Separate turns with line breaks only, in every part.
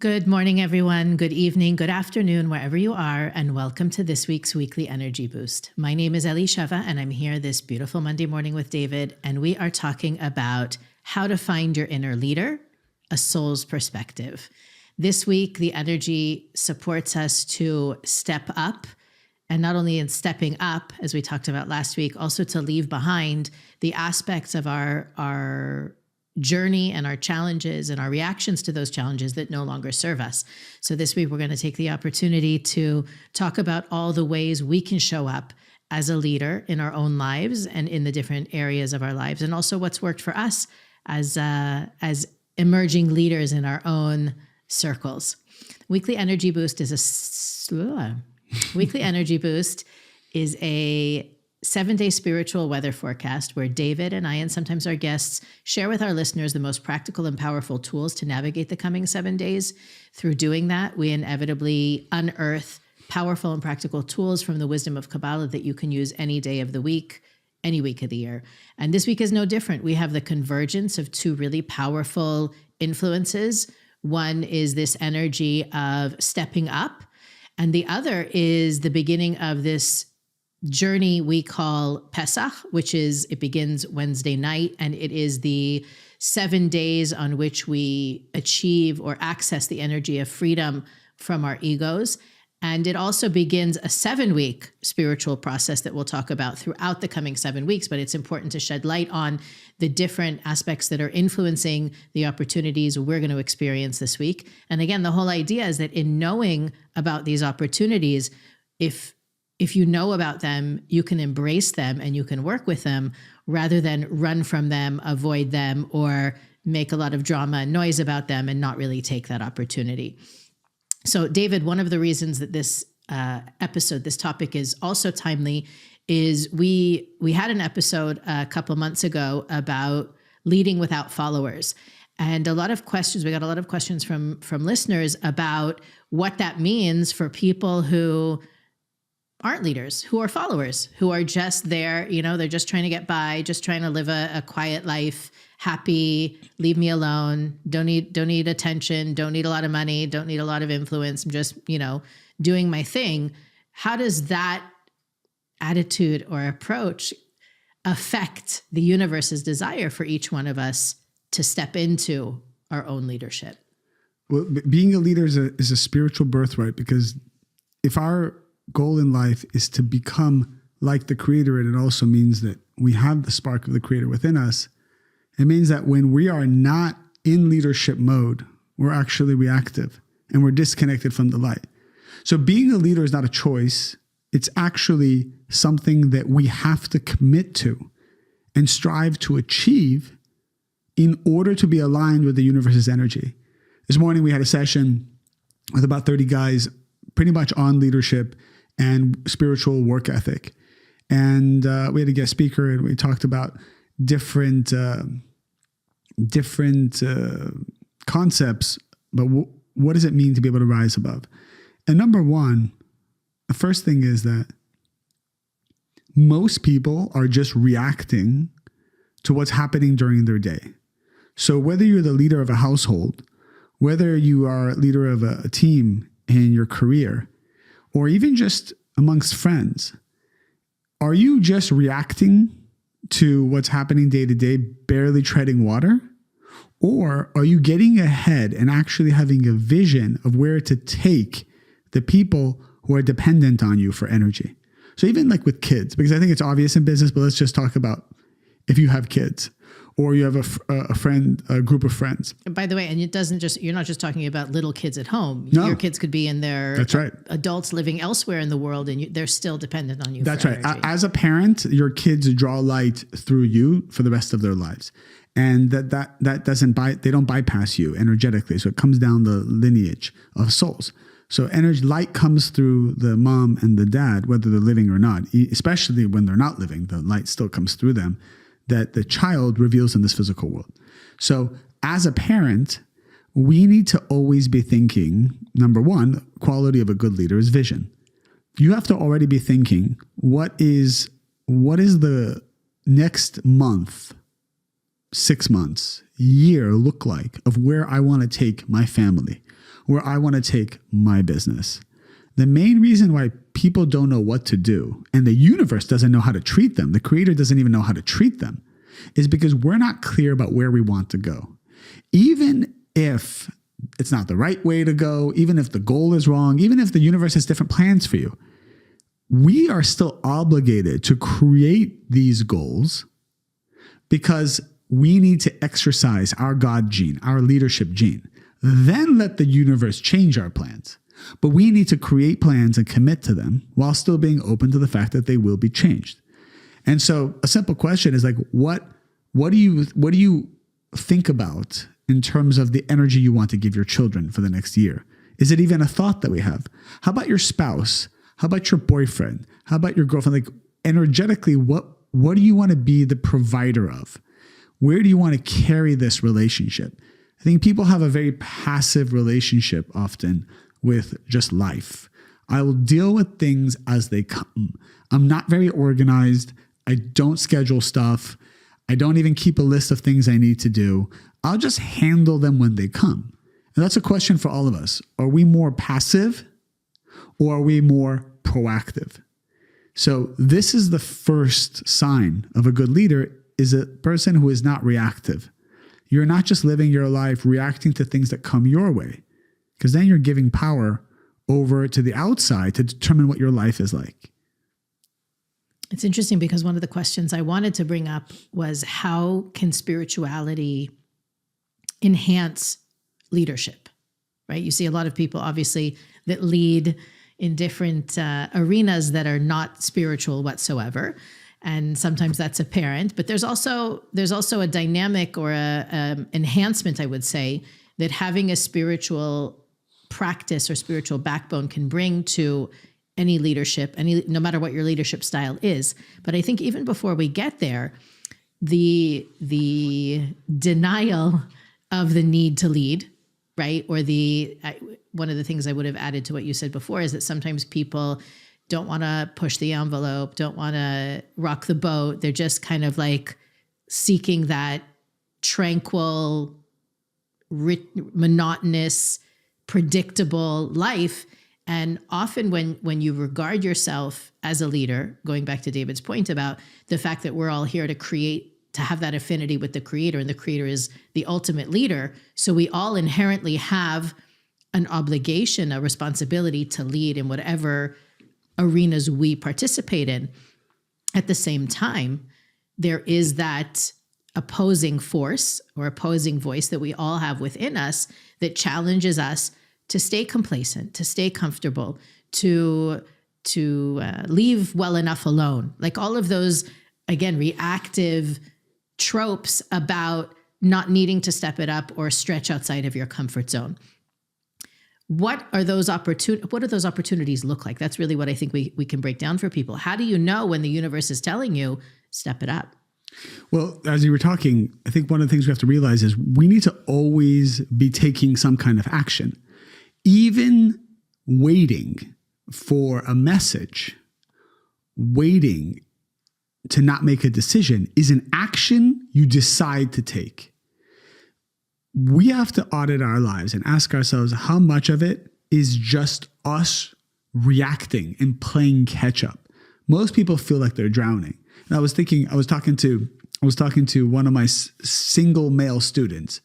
Good morning, everyone. Good evening, good afternoon, wherever you are, and welcome to this week's Weekly Energy Boost. My name is Elisheva, and I'm here this beautiful Monday morning with David, and we are talking about how to find your inner leader, a soul's perspective. This week, the energy supports us to step up, and not only in stepping up, as we talked about last week, also to leave behind the aspects of our journey and our challenges and our reactions to those challenges that no longer serve us. So this week, we're going to take the opportunity to talk about all the ways we can show up as a leader in our own lives and in the different areas of our lives, and also what's worked for us as emerging leaders in our own circles. Weekly Energy Boost is Weekly Energy Boost is a 7-day spiritual weather forecast where David and I, and sometimes our guests, share with our listeners the most practical and powerful tools to navigate the coming 7 days. Through doing that, we inevitably unearth powerful and practical tools from the wisdom of Kabbalah that you can use any day of the week, any week of the year. And this week is no different. We have the convergence of two really powerful influences. One is this energy of stepping up, and the other is the beginning of this journey we call Pesach, it begins Wednesday night, and it is the 7 days on which we achieve or access the energy of freedom from our egos. And it also begins a 7-week spiritual process that we'll talk about throughout the coming 7 weeks, but it's important to shed light on the different aspects that are influencing the opportunities we're going to experience this week. And again, the whole idea is that in knowing about these opportunities, if you know about them, you can embrace them and you can work with them rather than run from them, avoid them, or make a lot of drama and noise about them and not really take that opportunity. So, David, one of the reasons that this this topic is also timely is we had an episode a couple months ago about leading without followers. And we got a lot of questions from listeners about what that means for people who aren't leaders, who are followers, who are just there, they're just trying to get by, just trying to live a quiet life, happy, leave me alone, don't need attention, don't need a lot of money, don't need a lot of influence, I'm just, doing my thing. How does that attitude or approach affect the universe's desire for each one of us to step into our own leadership?
Well, being a leader is a spiritual birthright, because if our goal in life is to become like the Creator, and it also means that we have the spark of the Creator within us. It means that when we are not in leadership mode, we're actually reactive and we're disconnected from the light. So being a leader is not a choice. It's actually something that we have to commit to and strive to achieve in order to be aligned with the universe's energy. This morning we had a session with about 30 guys pretty much on leadership and spiritual work ethic. And we had a guest speaker, and we talked about different concepts, but what does it mean to be able to rise above? And number one, the first thing is that most people are just reacting to what's happening during their day. So whether you're the leader of a household, whether you are a leader of a team in your career, or even just amongst friends, are you just reacting to what's happening day to day, barely treading water? Or are you getting ahead and actually having a vision of where to take the people who are dependent on you for energy? So even like with kids, because I think it's obvious in business, but let's just talk about if you have kids, or you have a group of friends.
By the way, and you're not just talking about little kids at home.
No.
Your kids could be in their
That's right.
Adults living elsewhere in the world, and they're still dependent on you.
That's
for
right.
energy.
As a parent, your kids draw light through you for the rest of their lives. And they don't bypass you energetically. So it comes down the lineage of souls. So light comes through the mom and the dad, whether they're living or not, especially when they're not living, the light still comes through them, that the child reveals in this physical world. So as a parent, we need to always be thinking, number one, quality of a good leader is vision. You have to already be thinking, what is the next month 6 months, year look like of where I want to take my family, where I want to take my business? The main reason why people don't know what to do, and the universe doesn't know how to treat them, the creator doesn't even know how to treat them, is because we're not clear about where we want to go. Even if it's not the right way to go, even if the goal is wrong, even if the universe has different plans for you, we are still obligated to create these goals because we need to exercise our God gene, our leadership gene. Then let the universe change our plans. But we need to create plans and commit to them while still being open to the fact that they will be changed. And so a simple question is like, what do you think about in terms of the energy you want to give your children for the next year? Is it even a thought that we have? How about your spouse? How about your boyfriend? How about your girlfriend? Like energetically, what do you want to be the provider of? Where do you want to carry this relationship? I think people have a very passive relationship often with just life. I will deal with things as they come. I'm not very organized. I don't schedule stuff. I don't even keep a list of things I need to do. I'll just handle them when they come. And that's a question for all of us. Are we more passive or are we more proactive? So this is the first sign of a good leader, is a person who is not reactive. You're not just living your life reacting to things that come your way, because then you're giving power over to the outside to determine what your life is like.
It's interesting because one of the questions I wanted to bring up was, how can spirituality enhance leadership, right? You see a lot of people, obviously, that lead in different arenas that are not spiritual whatsoever. And sometimes that's apparent, but there's also a dynamic or a enhancement, I would say, that having a spiritual practice or spiritual backbone can bring to any leadership, no matter what your leadership style is. But I think even before we get there, the denial of the need to lead, right? Or one of the things I would have added to what you said before is that sometimes people don't want to push the envelope, don't want to rock the boat. They're just kind of like seeking that tranquil, monotonous, predictable life. And often when you regard yourself as a leader, going back to David's point about the fact that we're all here to have that affinity with the creator, and the creator is the ultimate leader. So we all inherently have an obligation, a responsibility to lead in whatever arenas we participate in. At the same time, there is that opposing force or opposing voice that we all have within us that challenges us to stay complacent, to stay comfortable, to leave well enough alone. Like all of those, again, reactive tropes about not needing to step it up or stretch outside of your comfort zone. What do those opportunities look like? That's really what I think we can break down for people. How do you know when the universe is telling you, step it up?
Well, as you were talking, I think one of the things we have to realize is we need to always be taking some kind of action. Even waiting for a message, waiting to not make a decision is an action you decide to take. We have to audit our lives and ask ourselves how much of it is just us reacting and playing catch up. Most people feel like they're drowning. And I was talking to one of my single male students,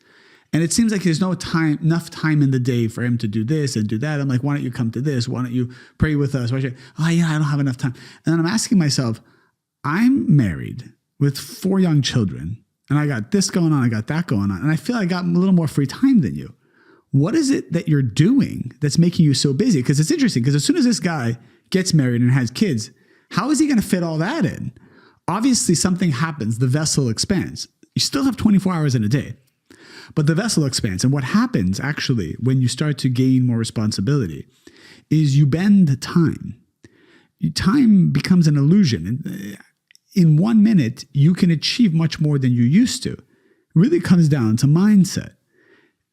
and it seems like there's enough time in the day for him to do this and do that. I'm like, why don't you come to this? Why don't you pray with us? I don't have enough time. And then I'm asking myself, I'm married with 4 young children, and I got this going on, I got that going on, and I feel I got a little more free time than you. What is it that you're doing that's making you so busy? Because it's interesting, because as soon as this guy gets married and has kids, how is he going to fit all that in? Obviously, something happens. The vessel expands. You still have 24 hours in a day, but the vessel expands. And what happens actually when you start to gain more responsibility is you bend time. Time becomes an illusion. In 1 minute, you can achieve much more than you used to. It really comes down to mindset.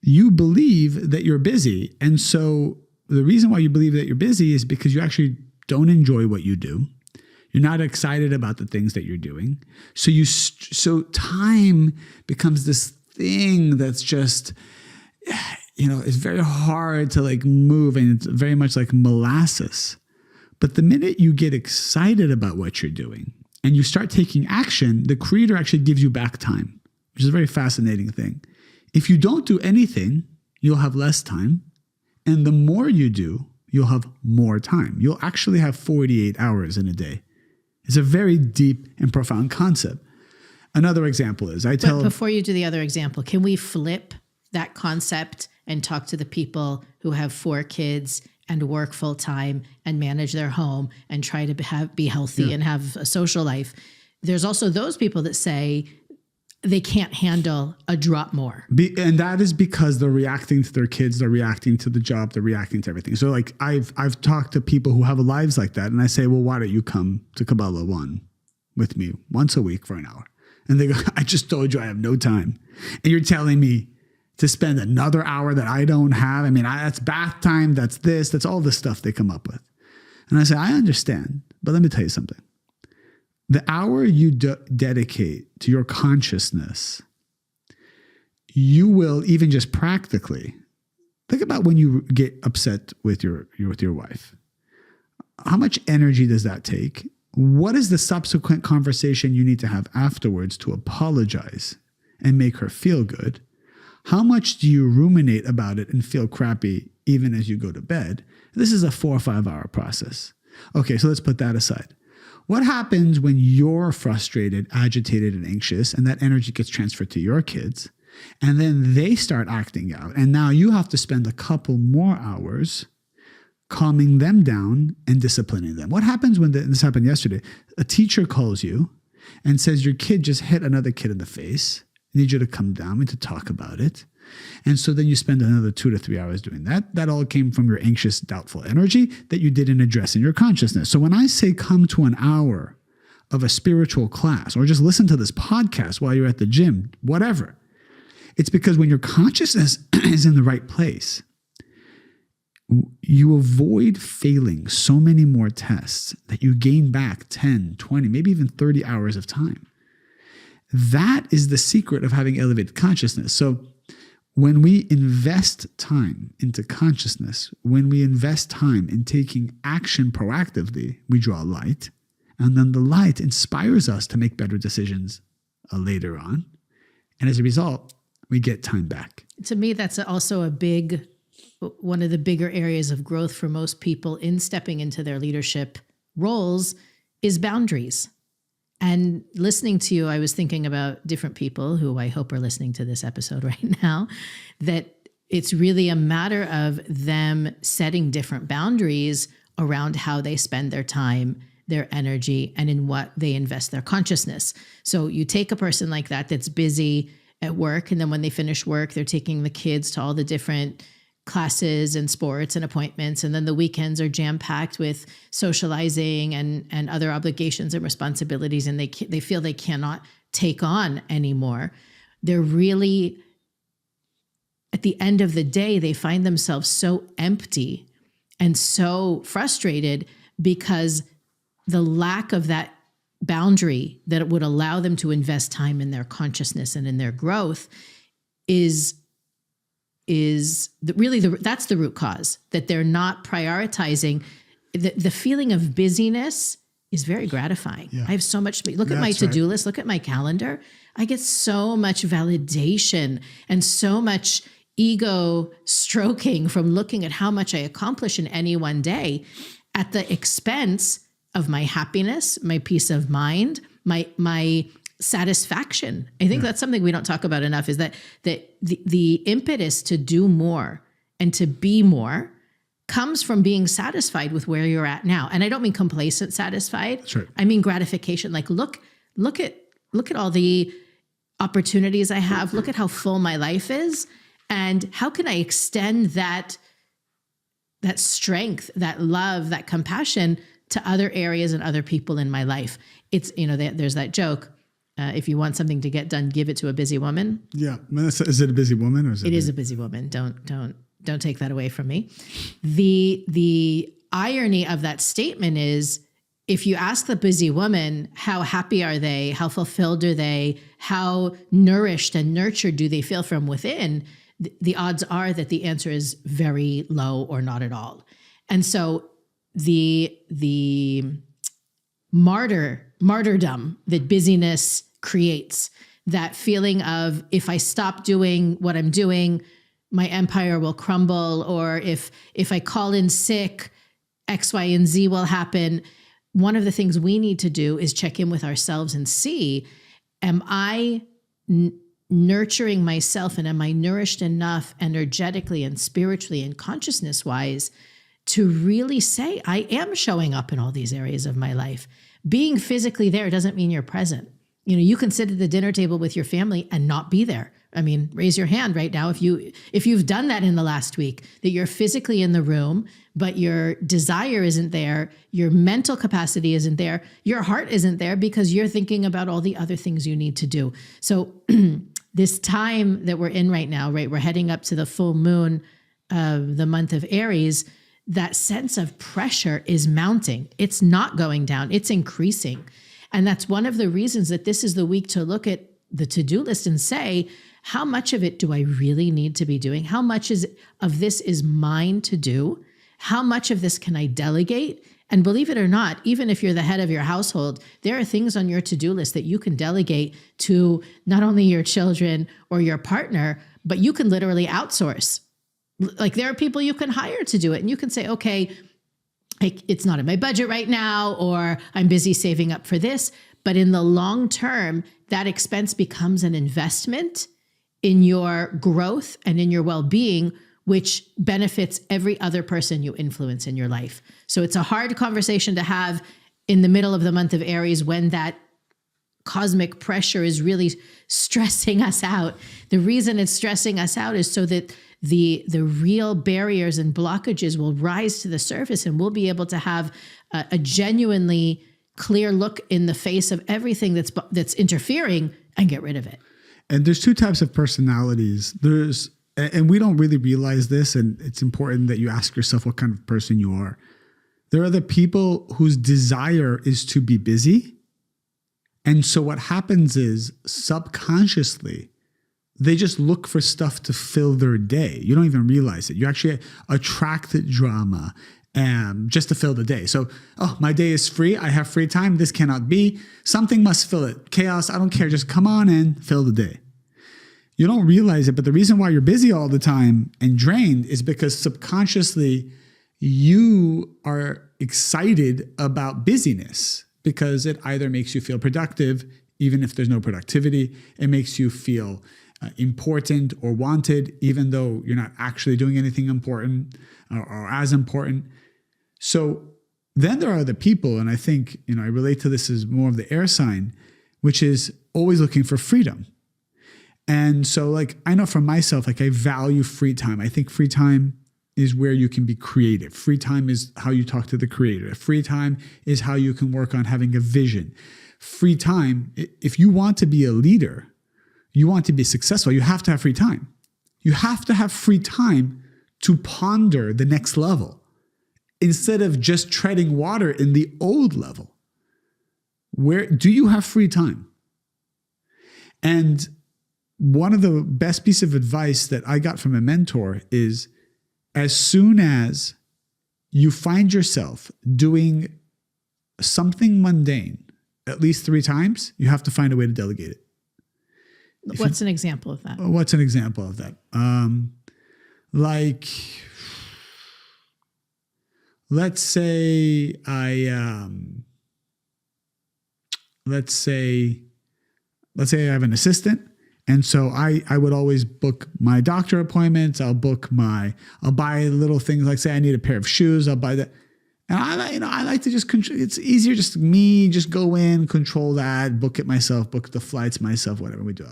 You believe that you're busy. And so the reason why you believe that you're busy is because you actually don't enjoy what you do. You're not excited about the things that you're doing. So time becomes this thing that's just, it's very hard to like move, and it's very much like molasses. But the minute you get excited about what you're doing and you start taking action, the Creator actually gives you back time, which is a very fascinating thing. If you don't do anything, you'll have less time. And the more you do, you'll have more time. You'll actually have 48 hours in a day. It's a very deep and profound concept. Another example is
But before you do the other example, can we flip that concept and talk to the people who have 4 kids and work full time and manage their home and try to be healthy and have a social life? There's also those people that say they can't handle a drop more.
And that is because they're reacting to their kids, they're reacting to the job, they're reacting to everything. So like I've talked to people who have lives like that, and I say, well, why don't you come to Kabbalah 1 with me once a week for an hour? And they go, I just told you I have no time. And you're telling me to spend another hour that I don't have? I mean, that's bath time, that's this, that's all the stuff they come up with. And I say, I understand, but let me tell you something. The hour you dedicate to your consciousness, you will even just practically think about when you get upset with your wife. How much energy does that take? What is the subsequent conversation you need to have afterwards to apologize and make her feel good? How much do you ruminate about it and feel crappy even as you go to bed? This is a 4 or 5 hour process. Okay, so let's put that aside. What happens when you're frustrated, agitated, and anxious, and that energy gets transferred to your kids, and then they start acting out, and now you have to spend a couple more hours calming them down and disciplining them? What happens when this happened yesterday? A teacher calls you and says your kid just hit another kid in the face. I need you to come down and to talk about it. And so then you spend another 2 to 3 hours doing that. That all came from your anxious, doubtful energy that you didn't address in your consciousness. So when I say come to an hour of a spiritual class, or just listen to this podcast while you're at the gym, whatever, it's because when your consciousness is in the right place, you avoid failing so many more tests that you gain back 10, 20, maybe even 30 hours of time. That is the secret of having elevated consciousness. So when we invest time into consciousness, when we invest time in taking action proactively, we draw light, and then the light inspires us to make better decisions later on. And as a result, we get time back.
To me, that's also one of the bigger areas of growth for most people in stepping into their leadership roles is boundaries. And listening to you, I was thinking about different people who I hope are listening to this episode right now, that it's really a matter of them setting different boundaries around how they spend their time, their energy, and in what they invest their consciousness. So you take a person like that that's busy at work, and then when they finish work, they're taking the kids to all the different classes and sports and appointments, and then the weekends are jam-packed with socializing and other obligations and responsibilities, and they feel they cannot take on anymore. They're really, at the end of the day, they find themselves so empty and so frustrated because the lack of that boundary that would allow them to invest time in their consciousness and in their growth is that's the root cause, that they're not prioritizing. The feeling of busyness is very gratifying. Yeah. I have so much, look at my to-do list, look at my calendar. I get so much validation and so much ego stroking from looking at how much I accomplish in any one day at the expense of my happiness, my peace of mind, my satisfaction. I think that's something we don't talk about enough, is that the impetus to do more and to be more comes from being satisfied with where you're at now. And I don't mean complacent satisfied.
Sure.
I mean gratification. Like look at all the opportunities I have. Look at how full my life is. And how can I extend that strength, that love, that compassion to other areas and other people in my life? It's, there's that joke. If you want something to get done, give it to a busy woman.
Yeah. Is it a busy woman? Or is it
is a busy woman. Don't take that away from me. The irony of that statement is if you ask the busy woman, how happy are they? How fulfilled are they? How nourished and nurtured do they feel from within? The odds are that the answer is very low or not at all. And so the martyrdom that busyness creates, that feeling of, if I stop doing what I'm doing, my empire will crumble, or if I call in sick, X, Y, and Z will happen. One of the things we need to do is check in with ourselves and see, am I nurturing myself, and am I nourished enough energetically and spiritually and consciousness-wise to really say, I am showing up in all these areas of my life. Being physically there doesn't mean you're present. You know, you can sit at the dinner table with your family and not be there. I mean, raise your hand right now if you've done that in the last week, that you're physically in the room, but your desire isn't there, your mental capacity isn't there, your heart isn't there because you're thinking about all the other things you need to do. So this time that we're in right now, right, we're heading up to the full moon of the month of Aries. That sense of pressure is mounting. It's not going down, it's increasing. And that's one of the reasons that this is the week to look at the to-do list and say, how much of it do I really need to be doing? How much of this is mine to do? How much of this can I delegate? And believe it or not, even if you're the head of your household, there are things on your to-do list that you can delegate to not only your children or your partner, but you can literally outsource. Like, there are people you can hire to do it, and you can say, okay, it's not in my budget right now, or I'm busy saving up for this. But in the long term, that expense becomes an investment in your growth and in your well-being, which benefits every other person you influence in your life. So it's a hard conversation to have in the middle of the month of Aries, when that cosmic pressure is really stressing us out. The reason it's stressing us out is so that the real barriers and blockages will rise to the surface, and we'll be able to have a genuinely clear look in the face of everything that's interfering and get rid of it.
And there's two types of personalities. And we don't really realize this, and it's important that you ask yourself what kind of person you are. There are the people whose desire is to be busy. And so what happens is, subconsciously, they just look for stuff to fill their day. You don't even realize it. You actually attract drama just to fill the day. So, my day is free. I have free time. This cannot be. Something must fill it. Chaos. I don't care. Just come on in, fill the day. You don't realize it, but the reason why you're busy all the time and drained is because subconsciously you are excited about busyness, because it either makes you feel productive, even if there's no productivity. It makes you feel important or wanted, even though you're not actually doing anything important or as important. So then there are the people, and I think, I relate to this as more of the air sign, which is always looking for freedom. And so, I know for myself, I value free time. I think free time is where you can be creative. Free time is how you talk to the creator. Free time is how you can work on having a vision. Free time, if you want to be a leader, you want to be successful, you have to have free time. You have to have free time to ponder the next level instead of just treading water in the old level. Where do you have free time? And one of the best pieces of advice that I got from a mentor is, as soon as you find yourself doing something mundane at least 3 times, you have to find a way to delegate it.
What's an example of that?
What's an example of that? Let's say I have an assistant. And so I would always book my doctor appointments. I'll buy little things, like say I need a pair of shoes. I'll buy that. And I like to just control. It's easier just just go in, control that, book it myself, book the flights myself, whatever we do.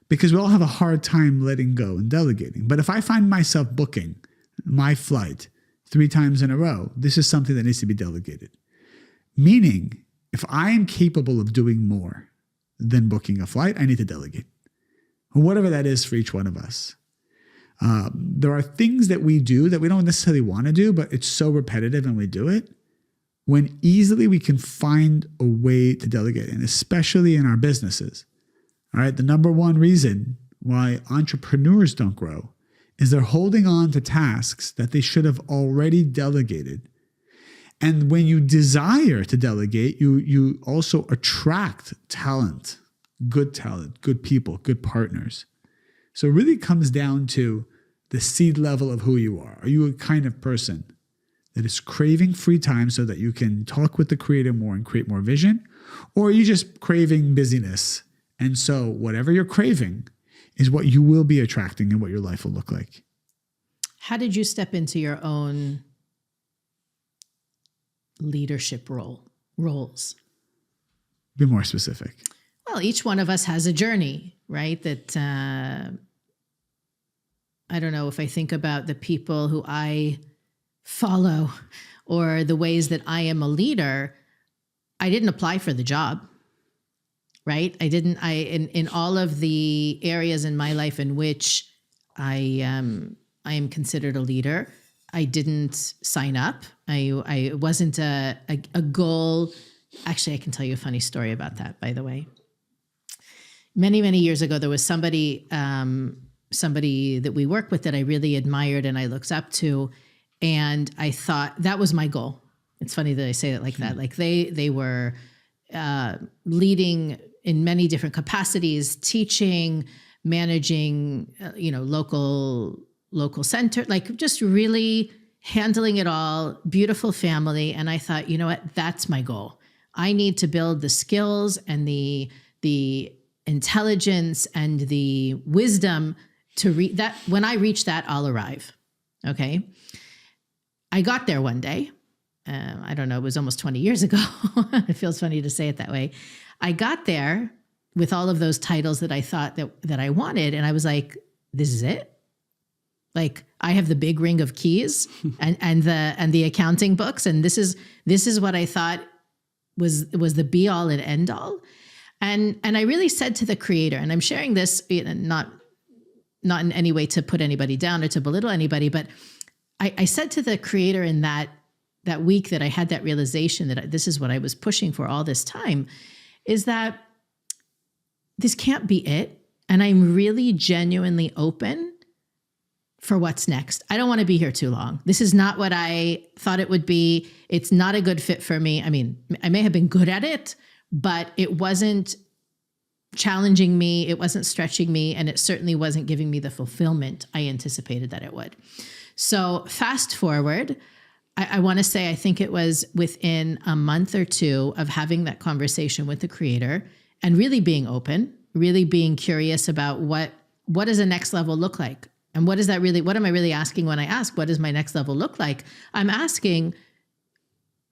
Because we all have a hard time letting go and delegating. But if I find myself booking my flight 3 times in a row, this is something that needs to be delegated. Meaning, if I am capable of doing more than booking a flight, I need to delegate. Whatever that is for each one of us. There are things that we do that we don't necessarily want to do, but it's so repetitive and we do it. when easily we can find a way to delegate, and especially in our businesses. All right. The number one reason why entrepreneurs don't grow is they're holding on to tasks that they should have already delegated. And when you desire to delegate, you also attract talent, good people, good partners. So it really comes down to the seed level of who you are. Are you a kind of person that is craving free time so that you can talk with the creator more and create more vision? Or are you just craving busyness? And so whatever you're craving is what you will be attracting and what your life will look like.
How did you step into your own leadership roles?
Be more specific.
Well, each one of us has a journey, right? That I don't know, if I think about the people who I follow or the ways that I am a leader, I didn't apply for the job, right? In all of the areas in my life in which I am considered a leader, I didn't sign up. I wasn't a goal. Actually, I can tell you a funny story about that, by the way. Many, many years ago, there was somebody that we work with that I really admired and I looked up to. And I thought that was my goal. It's funny that I say it like that. Like they were leading in many different capacities, teaching, managing, local center, like just really handling it all, beautiful family. And I thought, you know what, that's my goal. I need to build the skills and the intelligence and the wisdom to reach that. When I reach that, I'll arrive. Okay. I got there one day. I don't know, it was almost 20 years ago. It feels funny to say it that way. I got there with all of those titles that I thought that I wanted. And I was like, this is it. Like I have the big ring of keys and the accounting books. And this is what I thought was the be all and end all. And I really said to the creator, and I'm sharing this, not in any way to put anybody down or to belittle anybody, but I said to the creator in that week that I had that realization that this is what I was pushing for all this time, is that this can't be it. And I'm really genuinely open for what's next. I don't want to be here too long. This is not what I thought it would be. It's not a good fit for me. I mean, I may have been good at it, but it wasn't challenging me. It wasn't stretching me. And it certainly wasn't giving me the fulfillment I anticipated that it would. So fast forward, I want to say, I think it was within a month or two of having that conversation with the creator and really being open, really being curious about what does the next level look like? And what am I really asking when I ask, what does my next level look like? I'm asking,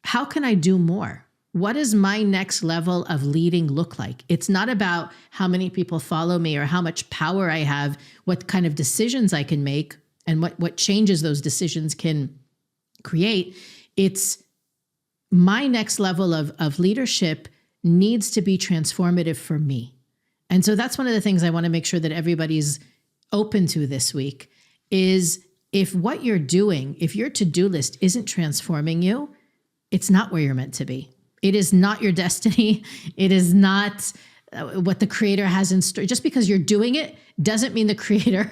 how can I do more? What does my next level of leading look like? It's not about how many people follow me or how much power I have, what kind of decisions I can make and what changes those decisions can create. It's my next level of leadership needs to be transformative for me. And so that's one of the things I want to make sure that everybody's open to this week is if what you're doing, if your to-do list isn't transforming you, it's not where you're meant to be. It is not your destiny. It is not what the creator has in store. Just because you're doing it doesn't mean the creator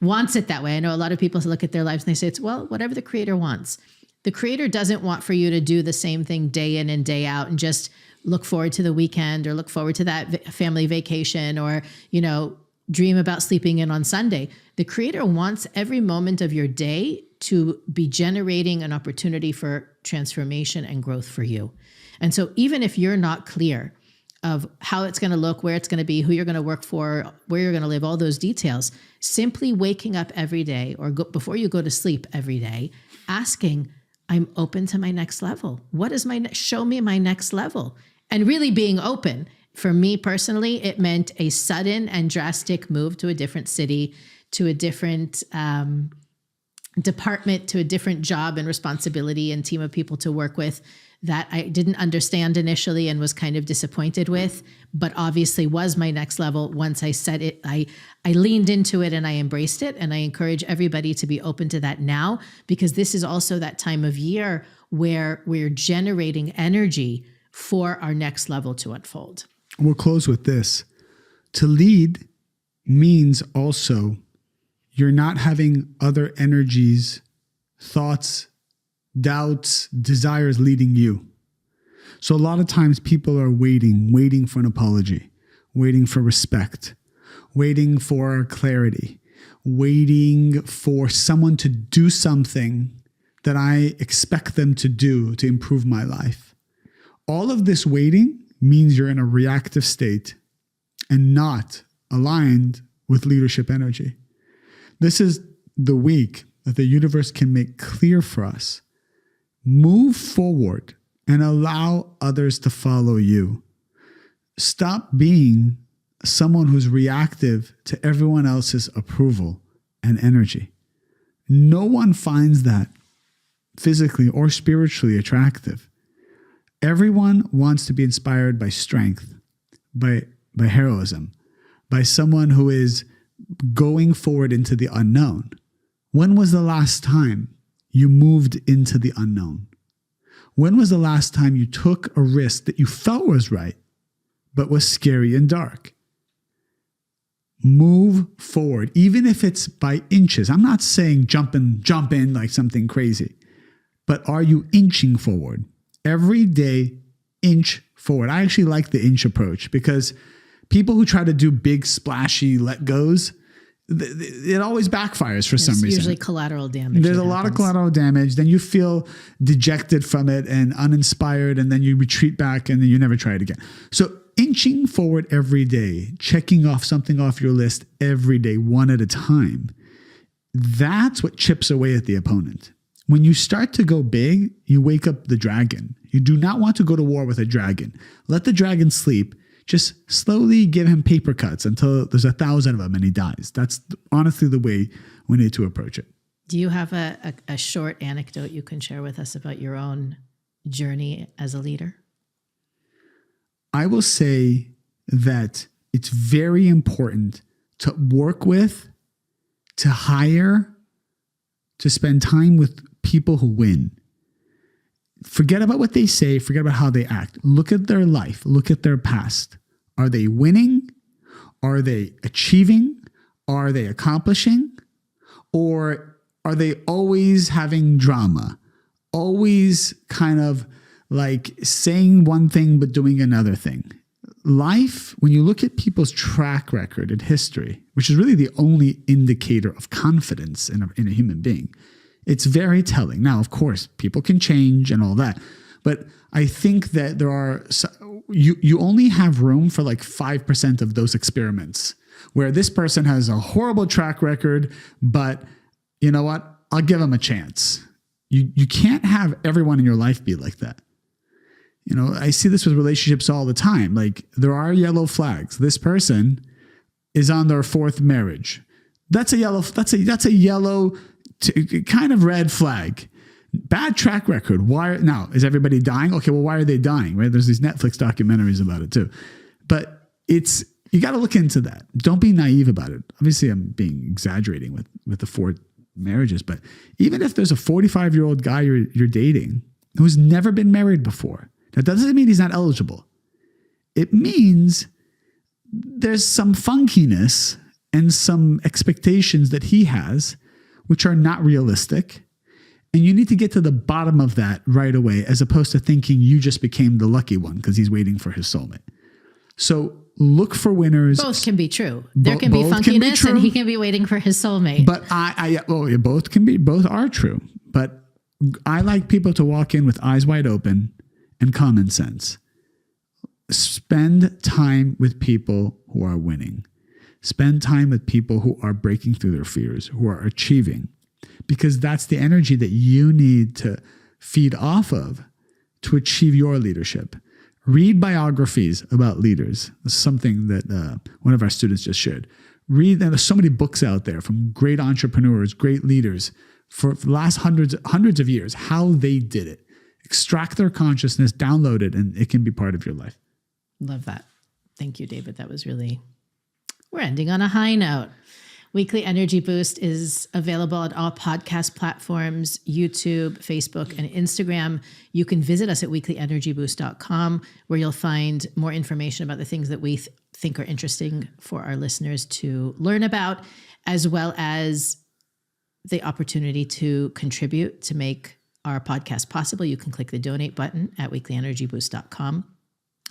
wants it that way. I know a lot of people look at their lives and they say, it's whatever the creator wants. The creator doesn't want for you to do the same thing day in and day out and just look forward to the weekend or look forward to that family vacation or, dream about sleeping in on Sunday. The creator wants every moment of your day to be generating an opportunity for transformation and growth for you. And so even if you're not clear of how it's going to look, where it's going to be, who you're going to work for, where you're going to live, all those details, simply waking up every day or before you go to sleep every day, asking, I'm open to my next level. What is show me my next level? And really being open. For me personally, it meant a sudden and drastic move to a different city, to a different department, to a different job and responsibility and team of people to work with that I didn't understand initially and was kind of disappointed with, but obviously was my next level. Once I said it, I leaned into it and I embraced it. And I encourage everybody to be open to that now, because this is also that time of year where we're generating energy for our next level to unfold.
We'll close with this. To lead means also you're not having other energies, thoughts, doubts, desires leading you. So a lot of times people are waiting for an apology, waiting for respect, waiting for clarity, waiting for someone to do something that I expect them to do to improve my life. All of this waiting means you're in a reactive state and not aligned with leadership energy. This is the week that the universe can make clear for us. Move forward and allow others to follow you. Stop being someone who's reactive to everyone else's approval and energy. No one finds that physically or spiritually attractive. Everyone wants to be inspired by strength, by heroism, by someone who is going forward into the unknown. When was the last time you moved into the unknown? When was the last time you took a risk that you felt was right, but was scary and dark? Move forward, even if it's by inches. I'm not saying jump in like something crazy, but are you inching forward? Every day, inch forward. I actually like the inch approach, because people who try to do big splashy let goes, it always backfires for some reason.
There's usually collateral damage.
There's a lot of collateral damage. Then you feel dejected from it and uninspired, and then you retreat back and then you never try it again. So inching forward every day, checking off something off your list every day, one at a time, that's what chips away at the opponent. When you start to go big, you wake up the dragon. You do not want to go to war with a dragon. Let the dragon sleep. Just slowly give him paper cuts until there's 1,000 of them and he dies. That's honestly the way we need to approach it.
Do you have a short anecdote you can share with us about your own journey as a leader?
I will say that it's very important to work with, to hire, to spend time with people who win. Forget about what they say. Forget about how they act. Look at their life. Look at their past. Are they winning? Are they achieving? Are they accomplishing? Or are they always having drama? Always kind of like saying one thing but doing another thing. Life, when you look at people's track record in history, which is really the only indicator of confidence in a human being, it's very telling. Now, of course, people can change and all that, but I think that there are, you only have room for like 5% of those experiments where this person has a horrible track record, but you know what? I'll give them a chance. You can't have everyone in your life be like that. You know, I see this with relationships all the time. Like, there are yellow flags. This person is on their 4th marriage. That's a yellow kind of red flag. Bad track record. Why now? Is everybody dying? Okay, well, why are they dying? Right? There's these Netflix documentaries about it too. But you got to look into that. Don't be naive about it. Obviously, I'm being exaggerating with the 4 marriages, but even if there's a 45-year-old guy you're dating who's never been married before, that doesn't mean he's not eligible. It means there's some funkiness and some expectations that he has which are not realistic. And you need to get to the bottom of that right away, as opposed to thinking you just became the lucky one because he's waiting for his soulmate. So look for winners.
Both can be true. There can be funkiness and he can be waiting for his soulmate.
But both are true. But I like people to walk in with eyes wide open and common sense. Spend time with people who are winning. Spend time with people who are breaking through their fears, who are achieving, because that's the energy that you need to feed off of to achieve your leadership. Read biographies about leaders. This is something that one of our students just shared. Read, and there's so many books out there from great entrepreneurs, great leaders for the last hundreds of years, how they did it. extract their consciousness, download it, and it can be part of your life.
Love that. Thank you, David. That was really, we're ending on a high note. Weekly Energy Boost is available at all podcast platforms, YouTube, Facebook, and Instagram. You can visit us at weeklyenergyboost.com, where you'll find more information about the things that we think are interesting for our listeners to learn about, as well as the opportunity to contribute to make our podcast possible. You can click the donate button at weeklyenergyboost.com.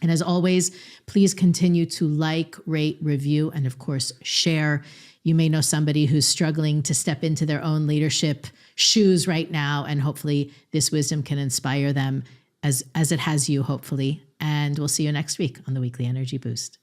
And as always, please continue to like, rate, review, and of course, share. You may know somebody who's struggling to step into their own leadership shoes right now, and hopefully this wisdom can inspire them as it has you, hopefully. And we'll see you next week on the Weekly Energy Boost.